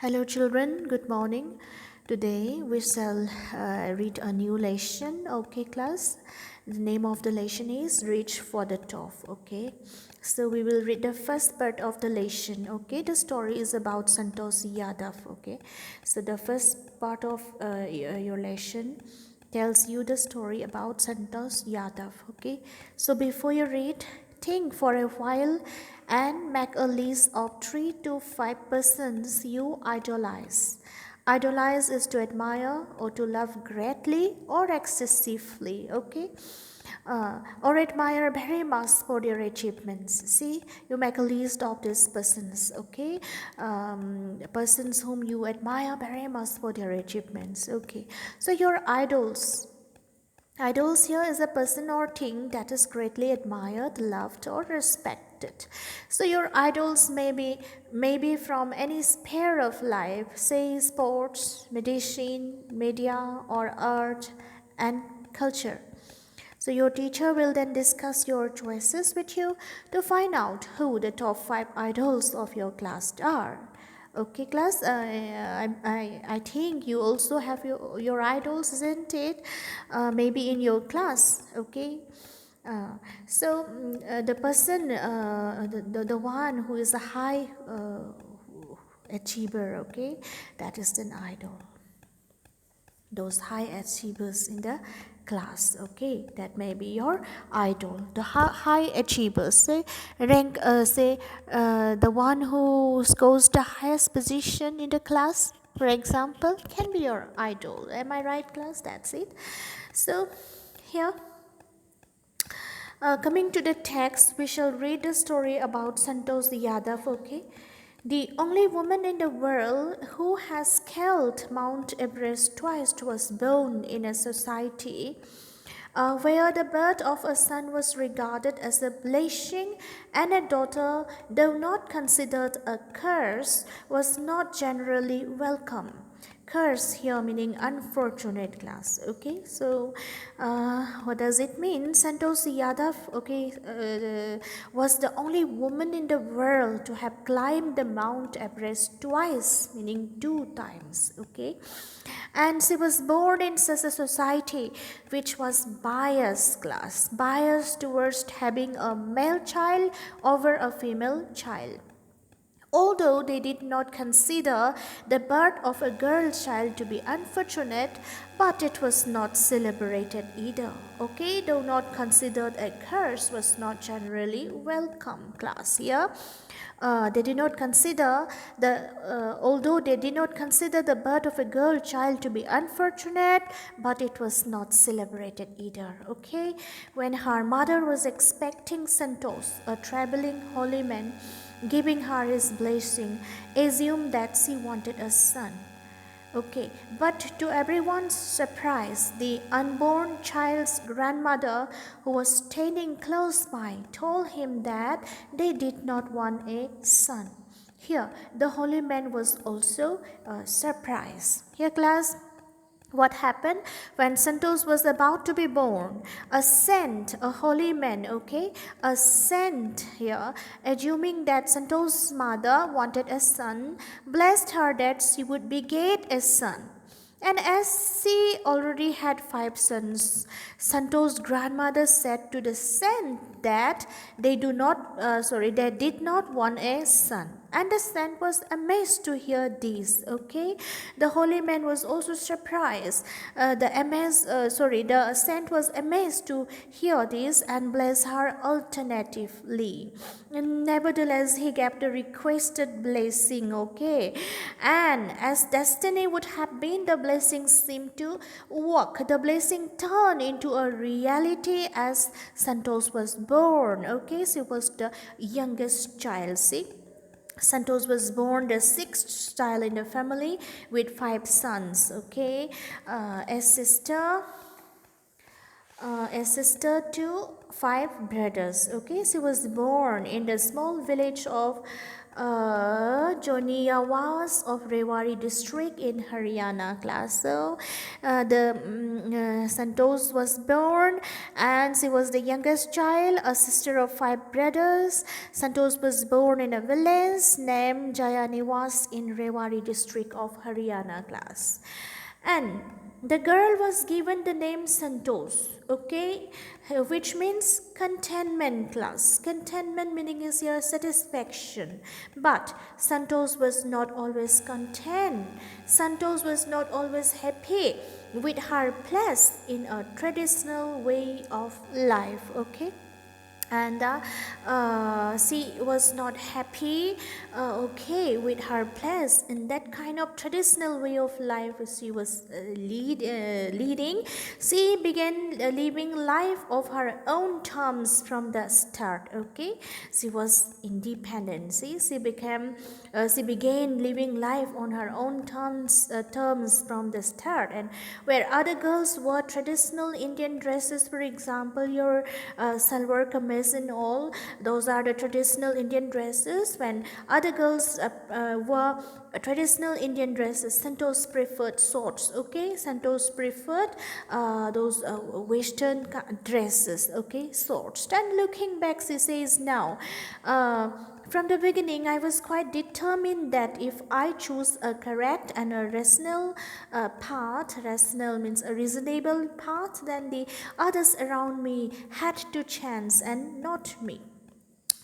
Hello children, good morning. Today we shall read a new lesson, okay class? The name of the lesson is Reach for the Top, okay? So we will read the first part of the lesson, okay? The story is about Santosh Yadav, okay? So the first part of your lesson tells you the story about Santosh Yadav, okay? So before you read, think for a while and make a list of 3 to 5 persons you idolize. Idolize is to admire or to love greatly or excessively, okay? Or admire very much for their achievements. See, you make a list of these persons, okay? Persons whom you admire very much for their achievements, okay? So your idols. Idols here is a person or thing that is greatly admired, loved, or respected. So your idols may be from any sphere of life, say sports, medicine, media, or art and culture. So your teacher will then discuss your choices with you to find out who the top 5 idols of your class are. Okay, class, I think you also have your idols, isn't it? Maybe in your class, okay? The person, the one who is a high achiever, okay, that is an idol. Those high achievers in the class, okay, that may be your idol. The high achievers, say rank, the one who scores the highest position in the class, for example, can be your idol. Am I right, class? That's it. So here, coming to the text, we shall read the story about Santosh Yadav, okay? The only woman in the world who has scaled Mount Everest twice was born in a society where the birth of a son was regarded as a blessing and a daughter, though not considered a curse, was not generally welcome. Curse here meaning unfortunate, class, okay? So what does it mean? Santosh Yadav, okay, was the only woman in the world to have climbed the Mount Everest twice, meaning 2 times, okay? And she was born in such a society which was biased, class, biased towards having a male child over a female child. Although they did not consider the birth of a girl child to be unfortunate, but it was not celebrated either. Okay, though not considered a curse, was not generally welcome, class here. They did not consider although they did not consider the birth of a girl child to be unfortunate, but it was not celebrated either. Okay, when her mother was expecting Santosh, a traveling holy man, giving her his blessing, assumed that she wanted a son. Okay, but to everyone's surprise, the unborn child's grandmother, who was standing close by, told him that they did not want a son. Here, the holy man was also surprised. Here, class, what happened when Santosh was about to be born? A saint, a holy man, okay? A saint here, assuming that Santosh's mother wanted a son, blessed her that she would beget a son. And as she already had 5 sons, Santosh's grandmother said to the saint that they did not want a son. And the saint was amazed to hear this. Okay, the holy man was also surprised. The saint was amazed to hear this and blessed her alternatively. And nevertheless, he gave the requested blessing. Okay, and as destiny would have been, the blessing seemed to work. The blessing turned into a reality as Santosh was born. Okay, she was the youngest child. See, Santosh was born the 6th child in the family with 5 sons. Okay, a sister to 5 brothers. Okay, she was born in the small village of Joniawas of Rewari district in Haryana class. So the Santosh was born and she was the youngest child, a sister of 5 brothers. Santosh was born in a village named Jayaniwas in Rewari district of Haryana class. And the girl was given the name Santosh, okay, which means contentment class. Contentment meaning is your satisfaction. But Santosh was not always content. Santosh was not always happy with her place in a traditional way of life, okay. And she was not happy, okay, with her place in that kind of traditional way of life she was leading. She began living life of her own terms from the start, okay. She was independent. She began living life on her own terms from the start. And where other girls wore traditional Indian dresses, for example your salwar kameez and all, those are the traditional Indian dresses. When other girls wore traditional Indian dresses, Santosh preferred shorts, okay. Santosh preferred those western dresses, okay, shorts. And looking back, she says now, from the beginning, I was quite determined that if I choose a correct and a rational path, rational means a reasonable path, then the others around me had to chance and not me.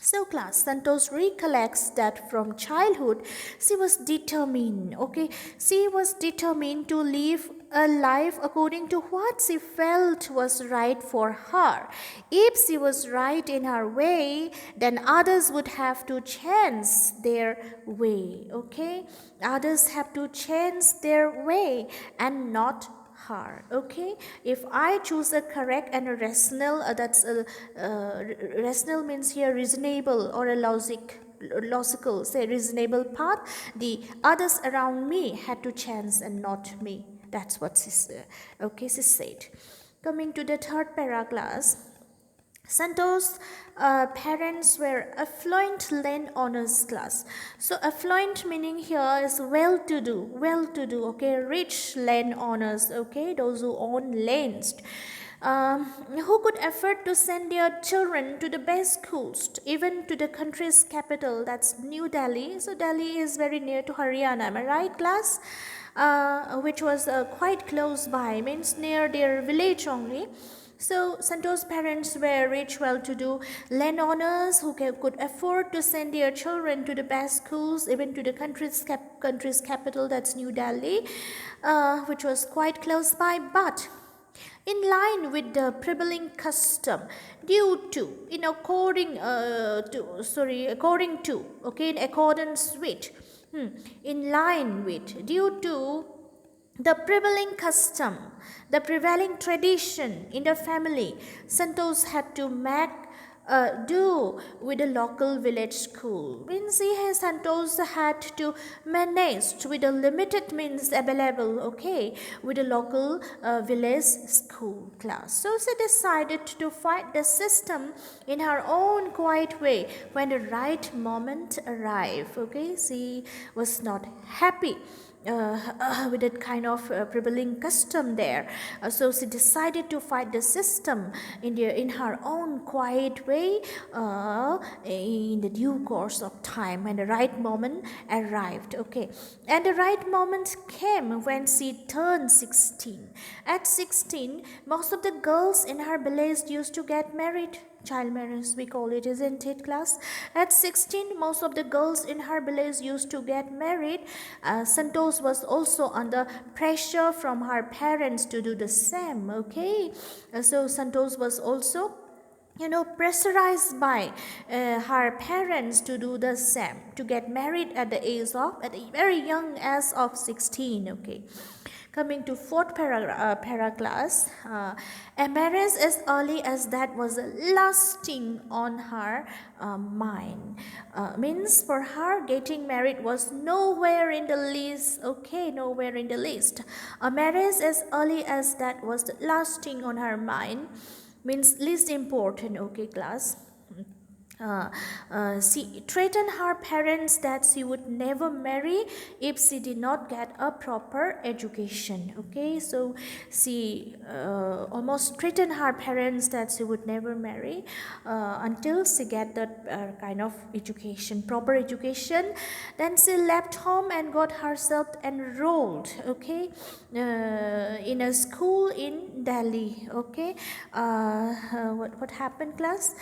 So class, Santosh recollects that from childhood she was determined, okay, she was determined to live a life according to what she felt was right for her. If she was right in her way, then others would have to change their way, okay. Others have to change their way and not her, okay. If I choose a correct and a rational, rational means here reasonable or a logical, say reasonable path, the others around me had to chance and not me. That's what she said, okay, she said. Coming to the third para class, Santosh's parents were affluent landowners class. So affluent meaning here is well-to-do, okay, rich landowners, okay, those who own lands. Who could afford to send their children to the best schools, even to the country's capital, that's New Delhi. So Delhi is very near to Haryana, am I right, class? Which was quite close by, means near their village only. So Santosh's parents were rich, well-to-do landowners who could afford to send their children to the best schools, even to the country's capital, that's New Delhi, which was quite close by. But in line with the prevailing custom, in accordance with, in line with, due to the prevailing custom, the prevailing tradition in the family, Santosh had to make do with the local village school. Means Santosh had to manage with the limited means available, okay, with the local village school class. So she decided to fight the system in her own quiet way when the right moment arrived, okay. She was not happy with that kind of prevailing custom there. So she decided to fight the system in her own quiet way, in the due course of time when the right moment arrived, okay. And the right moment came when she turned 16. At 16, most of the girls in her village used to get married. Child marriage, we call it, isn't it, class? At 16, most of the girls in her village used to get married. Santosh was also under pressure from her parents to do the same, okay? So Santosh was also pressurized by her parents to do the same, to get married at a very young age of 16, okay. Coming to fourth para class, a marriage as early as that was lasting on her mind. Means for her, getting married was nowhere in the list, okay, nowhere in the list. A marriage as early as that was lasting on her mind, means least important, okay, class. uh, she threatened her parents that she would never marry if she did not get a proper education. Okay, so she almost threatened her parents that she would never marry until she get that kind of education, proper education. Then she left home and got herself enrolled, okay, in a school in Delhi. Okay, what happened, class?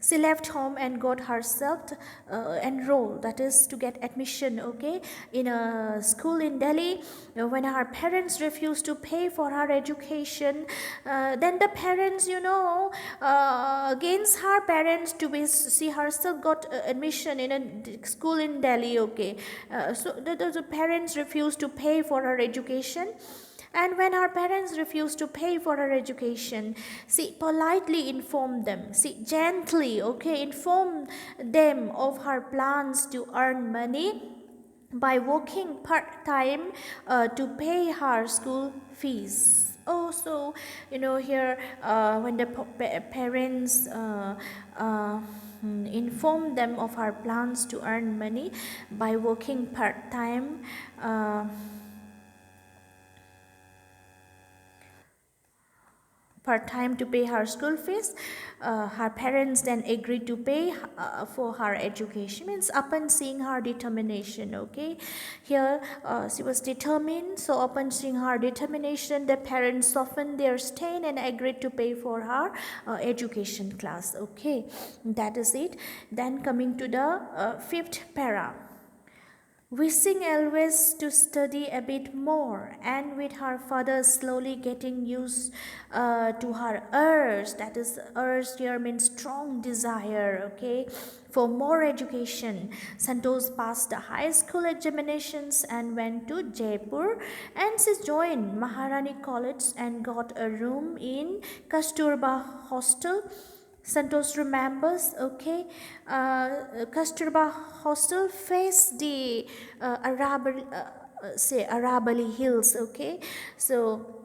She left home and got herself enrolled, that is to get admission, okay, in a school in Delhi. When her parents refused to pay for her education, then the parents, against her parents to be, she herself got admission in a school in Delhi, okay. So the parents refused to pay for her education. And when her parents refused to pay for her education, she politely informed them, she gently, okay, informed them of her plans to earn money by working part time to pay her school fees. Oh, so here when the parents informed them of her plans to earn money by working part time. Part-time to pay her school fees. Her parents then agreed to pay for her education, means upon seeing her determination, okay. Here she was determined, so upon seeing her determination, the parents softened their stand and agreed to pay for her education class, okay. That is it. Then coming to the fifth para. Wishing always to study a bit more, and with her father slowly getting used to her urge, that is urge here means strong desire, okay, for more education. Santosh passed the high school examinations and went to Jaipur, and she joined Maharani College and got a room in Kasturba Hostel. Santosh remembers, okay, Kasturba Hostel faced the Arabali Hills, okay. So,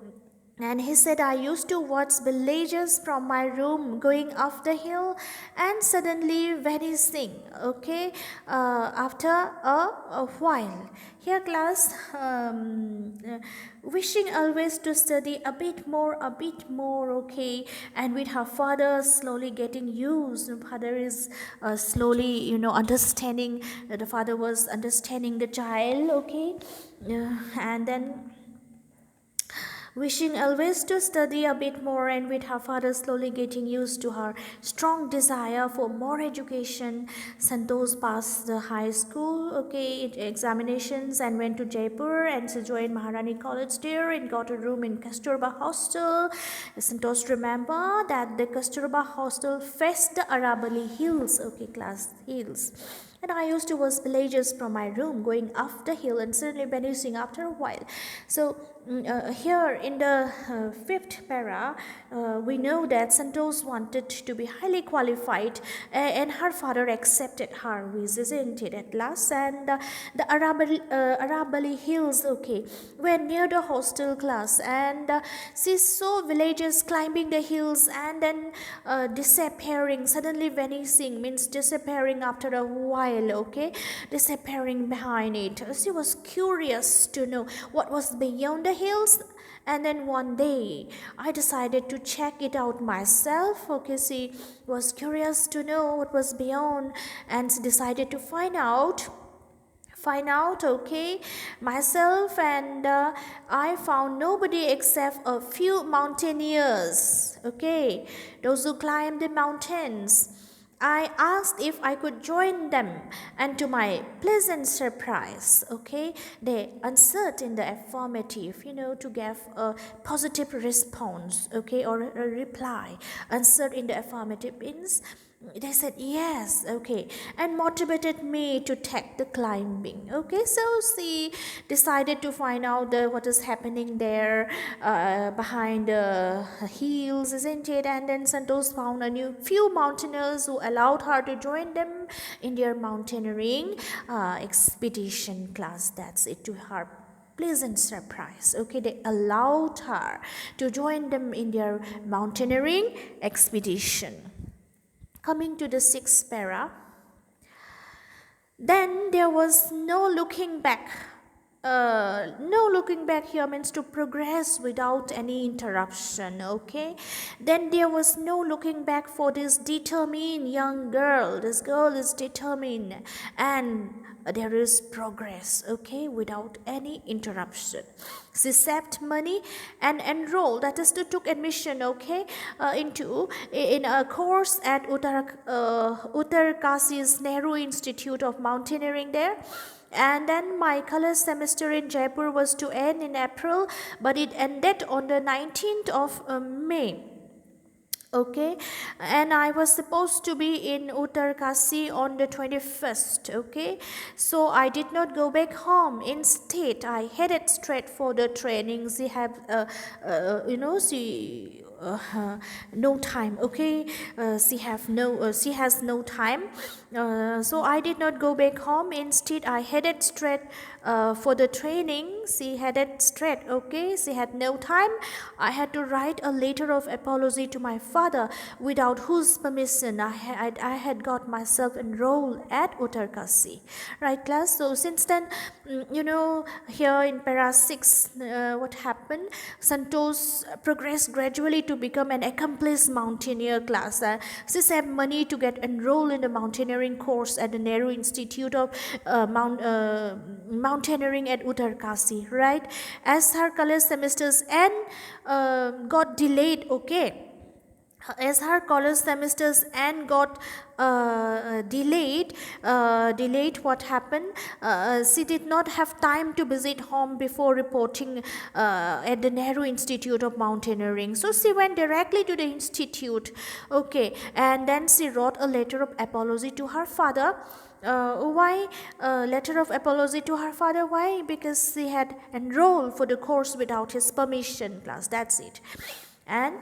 and he said, I used to watch villages from my room going up the hill and suddenly vanishing, okay, after a while. Here, class, wishing always to study a bit more, okay, and with her father slowly getting used. Father is slowly, understanding, the father was understanding the child, okay, and then wishing always to study a bit more, and with her father slowly getting used to her strong desire for more education, Santosh passed the high school, okay, examinations and went to Jaipur, and she joined Maharani College there and got a room in Kasturba Hostel. Santosh remember that the Kasturba Hostel faced the Arabali Hills, okay, class hills. And I used to watch villages from my room going up the hill and suddenly vanishing after a while. So here in the fifth para, we know that Santosh wanted to be highly qualified, and her father accepted her wish, isn't it, at last? And the Arabali Hills, okay, were near the hostel class, and she saw villagers climbing the hills and then disappearing, suddenly vanishing, means disappearing after a while, okay, disappearing behind it. She was curious to know what was beyond the hills, and then one day I decided to check it out myself, okay. She was curious to know what was beyond, and she decided to find out, okay, myself, and I found nobody except a few mountaineers, okay, those who climb the mountains. I asked if I could join them, and to my pleasant surprise, okay, they answered in the affirmative, to give a positive response, okay, or a reply. Answered in the affirmative means they said yes, okay, and motivated me to take the climbing, okay. So she decided to find out what is happening there behind the hills, isn't it? And then Santosh found a new few mountaineers who allowed her to join them in their mountaineering expedition class. That's it, to her pleasant surprise, okay, they allowed her to join them in their mountaineering expedition. Coming to the sixth para, then there was no looking back. No looking back here means to progress without any interruption, okay? Then there was no looking back for this determined young girl. This girl is determined and there is progress, okay, without any interruption. She saved money and enrolled, that is to took admission, okay, in a course at Uttarkashi's Nehru Institute of Mountaineering there. And then my color semester in Jaipur was to end in April, but it ended on the 19th of May. Okay, and I was supposed to be in Uttarkashi on the 21st. Okay, so I did not go back home. Instead, I headed straight for the training. She have no time. Okay, she has no time. So I did not go back home. Instead, I headed straight for the training. She headed straight. Okay, she had no time. I had to write a letter of apology to my father, without whose permission I had got myself enrolled at Uttarkashi. Right, class? So since then, here in para 6, what happened? Santosh progressed gradually to become an accomplished mountaineer class. She saved money to get enrolled in the mountaineering course at the Nehru Institute of Mountaineering at Uttarkashi. Right? As her college semesters end, got delayed. Okay. As her college semesters and got delayed, what happened? She did not have time to visit home before reporting at the Nehru Institute of Mountaineering. So she went directly to the institute, okay, and then she wrote a letter of apology to her father. Why letter of apology to her father? Why? Because she had enrolled for the course without his permission, class. That's it. And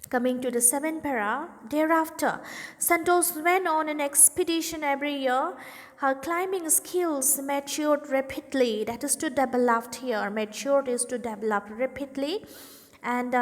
coming to the 7th para, thereafter, Santosh went on an expedition every year. Her climbing skills matured rapidly. That is to develop here. Matured is to develop rapidly. And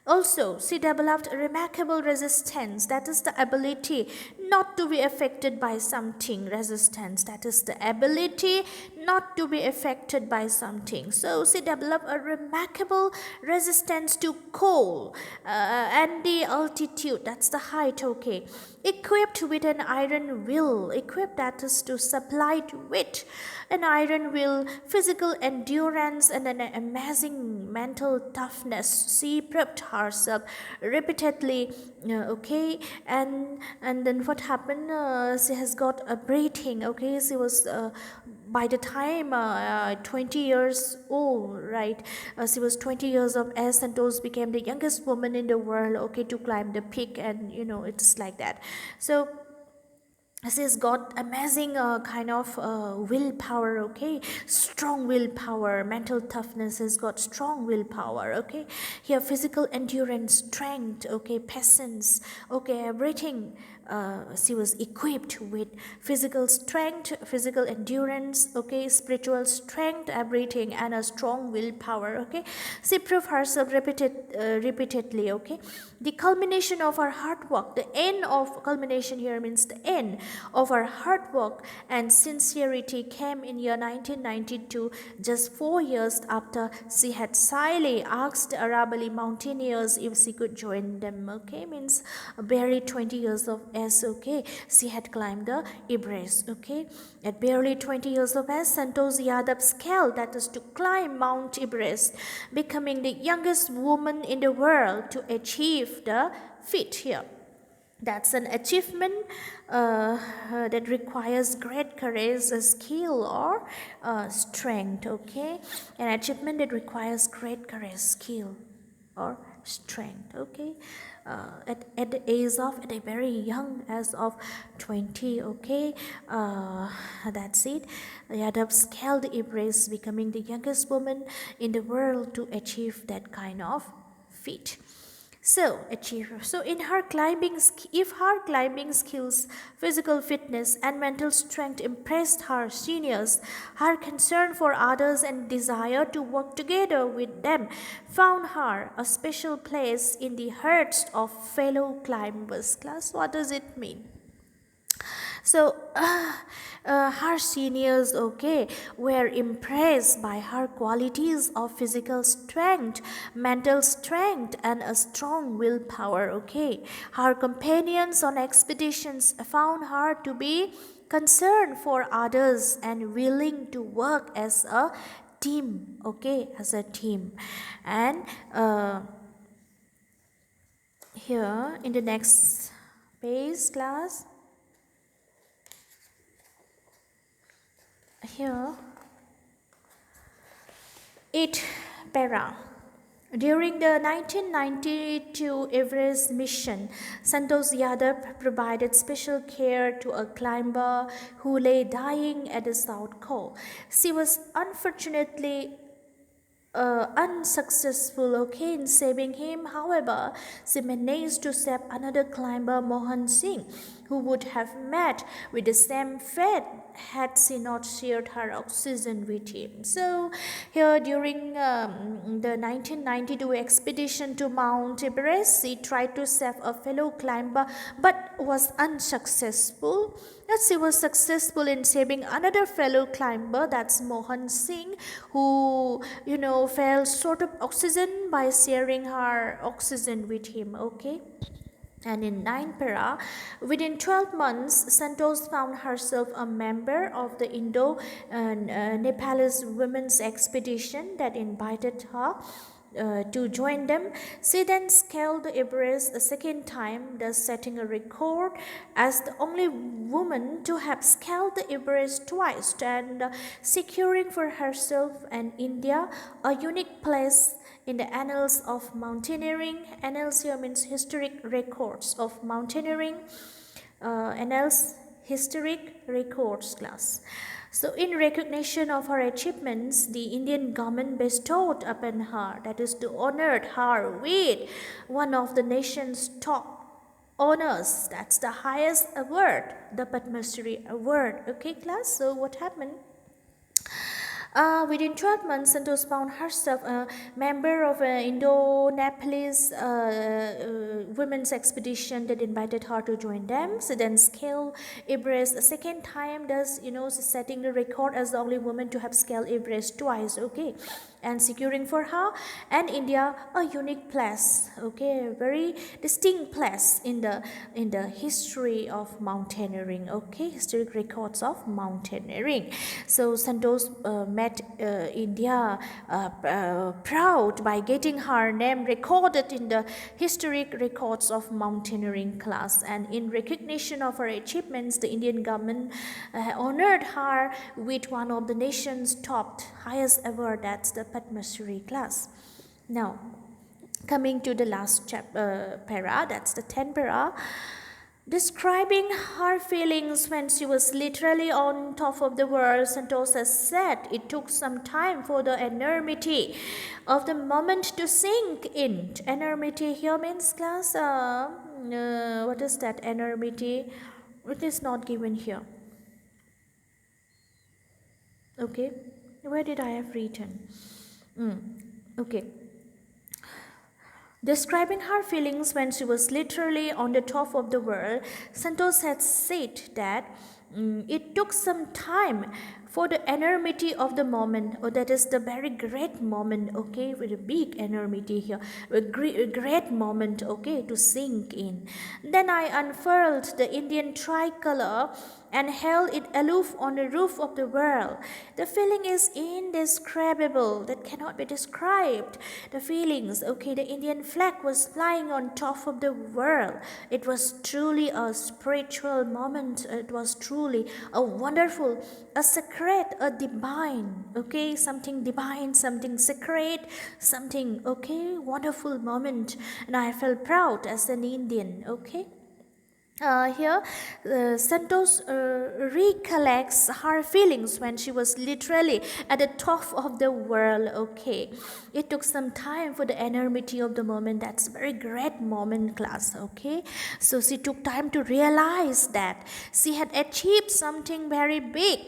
also, she developed a remarkable resistance, that is the ability not to be affected by something. Resistance, that is the ability not to be affected by something. So, she developed a remarkable resistance to cold and the altitude, that's the height, okay. Equipped with an iron will, equipped, that is to supplied with an iron will, physical endurance, and an amazing mental toughness. She prepped herself repeatedly, okay, and then what happened? She has got a breathing, okay. She was by the time 20 years old, right? She was 20 years of age. Santosh became the youngest woman in the world, okay, to climb the peak, and it's like that. So she's got amazing kind of willpower, okay, strong willpower, mental toughness. Has got strong willpower, okay. Here, physical endurance, strength, okay, patience, okay, everything. She was equipped with physical strength, physical endurance, okay, spiritual strength, everything, and a strong willpower, okay. She proved herself repeatedly, okay. The culmination of her hard work, the end of culmination here means the end of her hard work and sincerity came in year 1992, just 4 years after she had shyly asked the Arabali mountaineers if she could join them, okay, means barely 20 years of age, okay, she had climbed the Everest, okay. At barely 20 years of age, Santosh Yadav scaled, that is to climb Mount Everest, becoming the youngest woman in the world to achieve the feat here. That's an achievement that requires great courage, skill, or strength, okay? An achievement that requires great courage, skill, or strength, okay? At the age of, at a very young, as of 20, okay? That's it. Yadav scaled Everest, becoming the youngest woman in the world to achieve that kind of feat. So, achiever. So, if her climbing skills, physical fitness, and mental strength impressed her seniors, her concern for others and desire to work together with them found her a special place in the hearts of fellow climbers. Class, what does it mean? So her seniors, okay, were impressed by her qualities of physical strength, mental strength, and a strong willpower. Okay, her companions on expeditions found her to be concerned for others and willing to work as a team. Okay, as a team, and here in the next page, class. Here, 8 para. During the 1992 Everest mission, Santosh Yadav provided special care to a climber who lay dying at the South Pole. She was unfortunately unsuccessful, okay, in saving him. However, she managed to save another climber, Mohan Singh, who would have met with the same fate had she not shared her oxygen with him. So, here during the 1992 expedition to Mount Everest, she tried to save a fellow climber but was unsuccessful. Yes, she was successful in saving another fellow climber, that's Mohan Singh, who, fell short of oxygen by sharing her oxygen with him, okay? And in 9 para, within 12 months, Santosh found herself a member of the Indo-Nepalese women's expedition that invited her to join them. She then scaled the Everest a second time, thus setting a record as the only woman to have scaled the Everest twice and securing for herself and India a unique place in the annals of mountaineering. Annals here means historic records of mountaineering. Annals historic records class. So, in recognition of her achievements, the Indian government bestowed upon her, that is, to honor her with one of the nation's top honors. That's the highest award, the Padma Shri award. Okay, class. So, what happened? Within 12 months, Santosh found herself a member of an Indo-Nepalese women's expedition that invited her to join them. She then scaled Everest a second time, thus, she's setting the record as the only woman to have scaled Everest twice, okay, and securing for her and India a unique place, okay, a very distinct place in the history of mountaineering, okay, historic records of mountaineering. So Santosh met India proud by getting her name recorded in the historic records of mountaineering class, and in recognition of her achievements, the Indian government honored her with one of the nation's top highest award, that's the Padma Shri class. Now, coming to the last para, that's the 10 para. Describing her feelings when she was literally on top of the world, Santosh has said it took some time for the enormity of the moment to sink in. Enormity here means class, what is that enormity? It is not given here. Okay, where did I have written? Okay. Describing her feelings when she was literally on the top of the world, Santosh had said that it took some time for the enormity of the moment, or that is the very great moment, okay, with a big enormity here, a great moment, okay, to sink in. Then I unfurled the Indian tricolor and held it aloof on the roof of the world. The feeling is indescribable, that cannot be described. The feelings, okay, the Indian flag was flying on top of the world. It was truly a spiritual moment. It was truly a wonderful, a sacred, a divine, okay, something divine, something sacred, something, okay, wonderful moment. And I felt proud as an Indian, okay. Here, Santos recollects her feelings when she was literally at the top of the world. Okay, it took some time for the enormity of the moment. That's a very great moment, class. Okay, so she took time to realize that she had achieved something very big.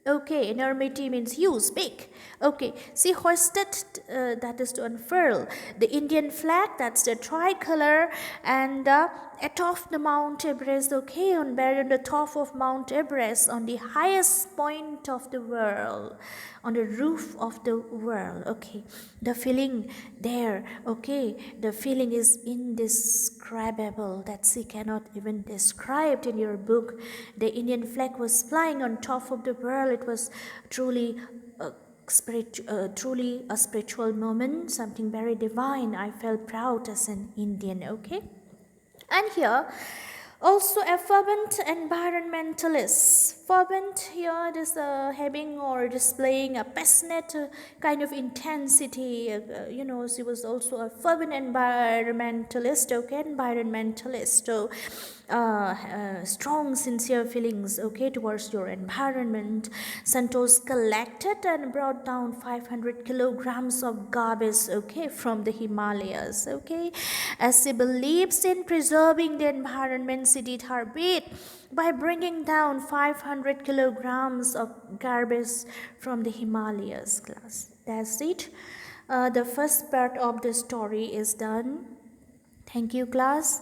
Okay, enormity means huge, big. Okay, she hoisted, that is to unfurl, the Indian flag, that's the tricolor, and atop the Mount Everest, okay, on the top of Mount Everest, on the highest point of the world, on the roof of the world, okay. The feeling there, okay, the feeling is indescribable that she cannot even describe in your book. The Indian flag was flying on top of the world. It was truly truly a spiritual moment, something very divine. I felt proud as an Indian, okay? And here, also a fervent environmentalist. Fervent here is having or displaying a passionate kind of intensity. She was also a fervent environmentalist, okay? Environmentalist. So, strong, sincere feelings, okay, towards your environment. Santosh collected and brought down 500 kilograms of garbage, okay, from the Himalayas, okay. As she believes in preserving the environment, she did her bit by bringing down 500 kilograms of garbage from the Himalayas, class. That's it. The first part of the story is done. Thank you, class.